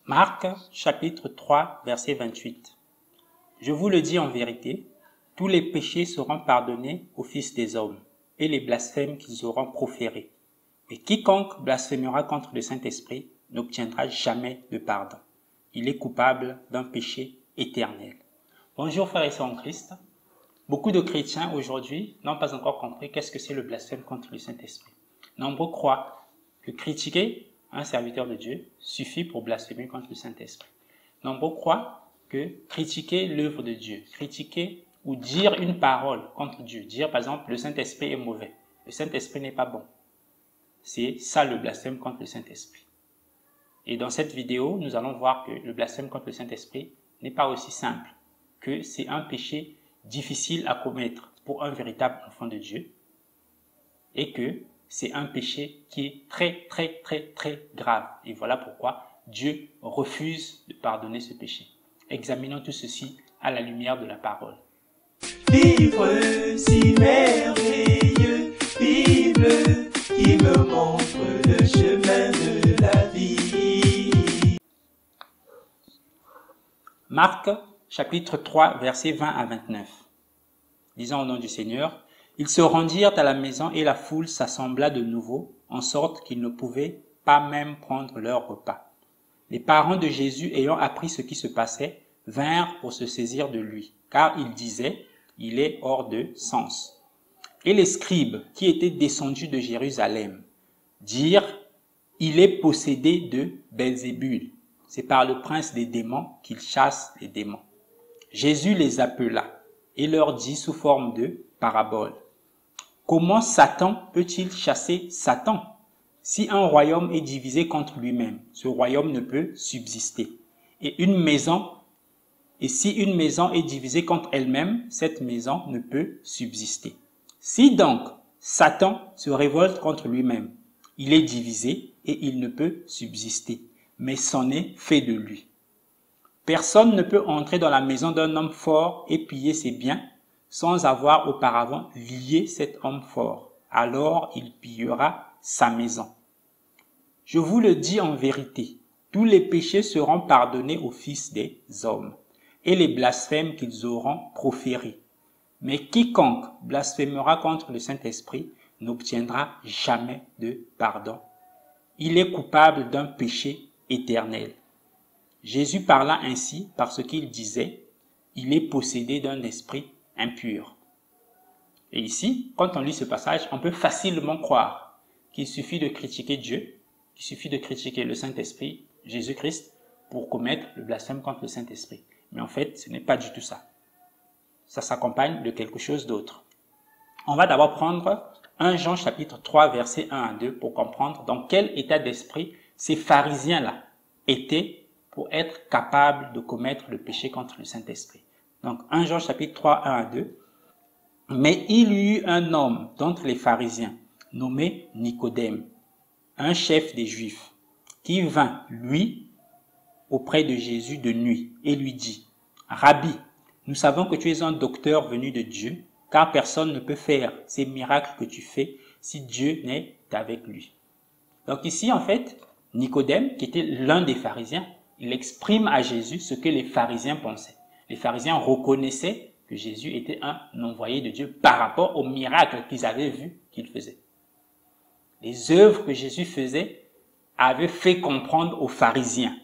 Marc, chapitre 3, verset 28. Je vous le dis en vérité, tous les péchés seront pardonnés aux fils des hommes, et les blasphèmes qu'ils auront proférés. Et quiconque blasphémera contre le Saint-Esprit n'obtiendra jamais de pardon. Il est coupable d'un péché éternel. Bonjour frères et sœurs en Christ. Beaucoup de chrétiens aujourd'hui n'ont pas encore compris qu'est-ce que c'est le blasphème contre le Saint-Esprit. Nombreux croient que critiquer un serviteur de Dieu suffit pour blasphémer contre le Saint-Esprit. Nombreux croient que critiquer l'œuvre de Dieu, critiquer ou dire une parole contre Dieu, dire par exemple le Saint-Esprit est mauvais, le Saint-Esprit n'est pas bon. C'est ça le blasphème contre le Saint-Esprit. Et dans cette vidéo, nous allons voir que le blasphème contre le Saint-Esprit n'est pas aussi simple, que c'est un péché difficile à commettre pour un véritable enfant de Dieu et que c'est un péché qui est très grave. Et voilà pourquoi Dieu refuse de pardonner ce péché. Examinons tout ceci à la lumière de la parole. Vivre si merveilleux, Bible qui me montre le chemin de la vie. Marc, chapitre 3, versets 20 à 29. Disons au nom du Seigneur, ils se rendirent à la maison et la foule s'assembla de nouveau, en sorte qu'ils ne pouvaient pas même prendre leur repas. Les parents de Jésus, ayant appris ce qui se passait, vinrent pour se saisir de lui, car ils disaient, il est hors de sens. Et les scribes, qui étaient descendus de Jérusalem, dirent, il est possédé de Belzébul. C'est par le prince des démons qu'il chasse les démons. Jésus les appela et leur dit sous forme de parabole. Comment Satan peut-il chasser Satan? Si un royaume est divisé contre lui-même, ce royaume ne peut subsister. Et si une maison est divisée contre elle-même, cette maison ne peut subsister. Si donc Satan se révolte contre lui-même, il est divisé et il ne peut subsister, mais c'en est fait de lui. Personne ne peut entrer dans la maison d'un homme fort et piller ses biens sans avoir auparavant lié cet homme fort. Alors il pillera sa maison. Je vous le dis en vérité, tous les péchés seront pardonnés aux fils des hommes et les blasphèmes qu'ils auront proférés. Mais quiconque blasphémera contre le Saint-Esprit n'obtiendra jamais de pardon. Il est coupable d'un péché éternel. Jésus parla ainsi parce qu'il disait, il est possédé d'un esprit impur. Et ici, quand on lit ce passage, on peut facilement croire qu'il suffit de critiquer Dieu, qu'il suffit de critiquer le Saint-Esprit, Jésus-Christ, pour commettre le blasphème contre le Saint-Esprit. Mais en fait, ce n'est pas du tout ça. Ça s'accompagne de quelque chose d'autre. On va d'abord prendre 1 Jean chapitre 3, versets 1 à 2 pour comprendre dans quel état d'esprit ces pharisiens-là étaient pour être capables de commettre le péché contre le Saint-Esprit. Donc 1 Jean chapitre 3, 1 à 2. Mais il y eut un homme d'entre les pharisiens, nommé Nicodème, un chef des Juifs, qui vint, lui, auprès de Jésus de nuit, et lui dit, « Rabbi, nous savons que tu es un docteur venu de Dieu, car personne ne peut faire ces miracles que tu fais si Dieu n'est avec lui. » Donc ici, en fait, Nicodème, qui était l'un des pharisiens, il exprime à Jésus ce que les pharisiens pensaient. Les pharisiens reconnaissaient que Jésus était un envoyé de Dieu par rapport aux miracles qu'ils avaient vus qu'il faisait. Les œuvres que Jésus faisait avaient fait comprendre aux pharisiens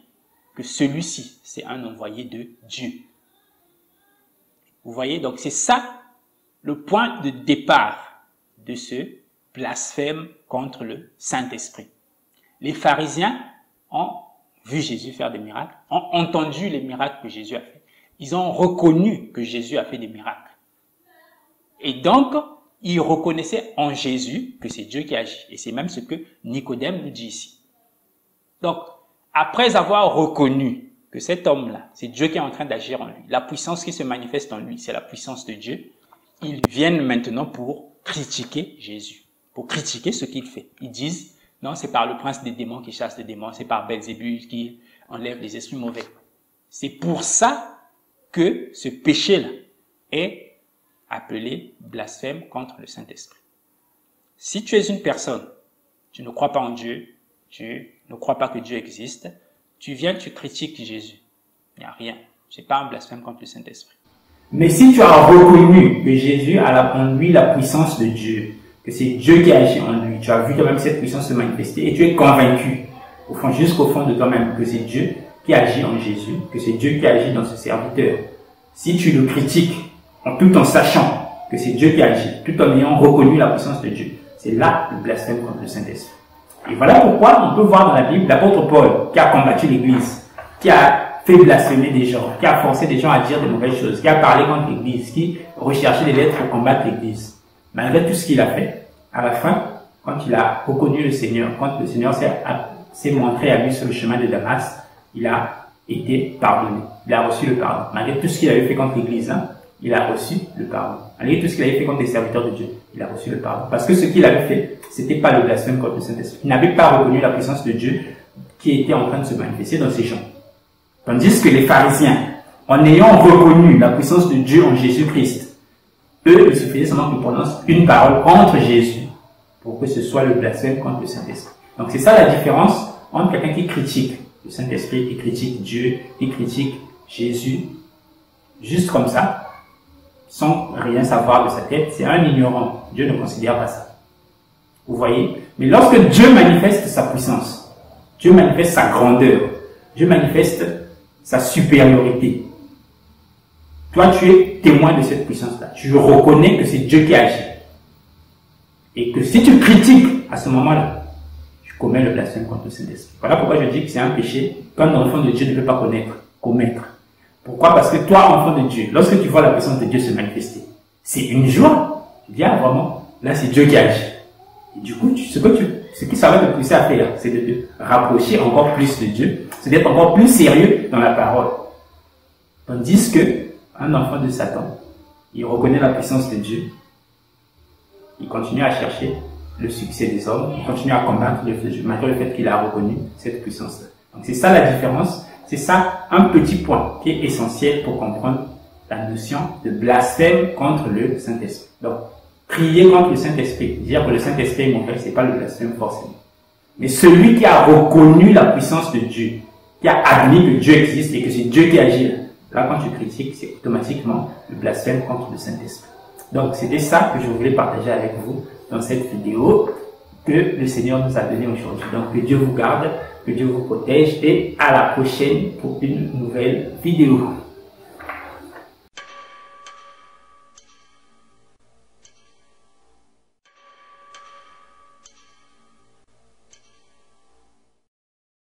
que celui-ci, c'est un envoyé de Dieu. Vous voyez, donc c'est ça le point de départ de ce blasphème contre le Saint-Esprit. Les pharisiens ont vu Jésus faire des miracles, ont entendu les miracles que Jésus a fait. Ils ont reconnu que Jésus a fait des miracles. Et donc, ils reconnaissaient en Jésus que c'est Dieu qui agit. Et c'est même ce que Nicodème nous dit ici. Donc, après avoir reconnu que cet homme-là, c'est Dieu qui est en train d'agir en lui, la puissance qui se manifeste en lui, c'est la puissance de Dieu, ils viennent maintenant pour critiquer Jésus, pour critiquer ce qu'il fait. Ils disent, non, c'est par le prince des démons qui chasse les démons, c'est par Belzébul qui enlève les esprits mauvais. C'est pour ça que ce péché-là est appelé blasphème contre le Saint-Esprit. Si tu es une personne, tu ne crois pas en Dieu, tu ne crois pas que Dieu existe, tu viens, tu critiques Jésus. Il n'y a rien. C'est pas un blasphème contre le Saint-Esprit. Mais si tu as reconnu que Jésus a en lui la puissance de Dieu, que c'est Dieu qui agit en lui, tu as vu toi-même cette puissance se manifester et tu es convaincu, au fond, jusqu'au fond de toi-même, que c'est Dieu qui agit en Jésus, que c'est Dieu qui agit dans ce serviteur. Si tu le critiques, tout en sachant que c'est Dieu qui agit, tout en ayant reconnu la puissance de Dieu, c'est là le blasphème contre le Saint-Esprit. Et voilà pourquoi on peut voir dans la Bible l'apôtre Paul qui a combattu l'Église, qui a fait blasphémer des gens, qui a forcé des gens à dire de mauvaises choses, qui a parlé contre l'Église, qui recherchait des lettres pour combattre l'Église. Malgré tout ce qu'il a fait, à la fin, quand il a reconnu le Seigneur, quand le Seigneur s'est montré à lui sur le chemin de Damas, il a été pardonné. Il a reçu le pardon. Malgré tout ce qu'il avait fait contre l'Église, il a reçu le pardon. Malgré tout ce qu'il avait fait contre les serviteurs de Dieu, il a reçu le pardon. Parce que ce qu'il avait fait, c'était pas le blasphème contre le Saint-Esprit. Il n'avait pas reconnu la puissance de Dieu qui était en train de se manifester dans ces gens. Tandis que les pharisiens, en ayant reconnu la puissance de Dieu en Jésus-Christ, eux, il suffisait seulement qu'ils prononcent une parole contre Jésus pour que ce soit le blasphème contre le Saint-Esprit. Donc c'est ça la différence entre quelqu'un qui critique le Saint-Esprit, qui critique Dieu, qui critique Jésus, juste comme ça, sans rien savoir de sa tête. C'est un ignorant. Dieu ne considère pas ça. Vous voyez? Mais lorsque Dieu manifeste sa puissance, Dieu manifeste sa grandeur, Dieu manifeste sa supériorité, toi tu es témoin de cette puissance-là. Tu reconnais que c'est Dieu qui agit. Et que si tu critiques à ce moment-là, tu commets le blasphème contre le Saint-Esprit. Voilà pourquoi je dis que c'est un péché qu'un enfant de Dieu ne peut pas commettre. Pourquoi? Parce que toi, enfant de Dieu, lorsque tu vois la puissance de Dieu se manifester, c'est une joie. Tu dis, ah, vraiment, là c'est Dieu qui agit. Et du coup, ce qui ça va te pousser à faire, c'est de te rapprocher encore plus de Dieu, c'est d'être encore plus sérieux dans la parole. Tandis que un enfant de Satan, il reconnaît la puissance de Dieu, il continue à chercher le succès des hommes, il continue à combattre le Dieu, malgré le fait qu'il a reconnu cette puissance-là. Donc c'est ça la différence, c'est ça un petit point qui est essentiel pour comprendre la notion de blasphème contre le Saint-Esprit. Donc, prier contre le Saint-Esprit, dire que le Saint-Esprit est mauvais, c'est pas le blasphème forcément. Mais celui qui a reconnu la puissance de Dieu, qui a admis que Dieu existe et que c'est Dieu qui agit, là quand tu critiques, c'est automatiquement le blasphème contre le Saint-Esprit. Donc c'était ça que je voulais partager avec vous dans cette vidéo que le Seigneur nous a donné aujourd'hui. Donc que Dieu vous garde, que Dieu vous protège et à la prochaine pour une nouvelle vidéo.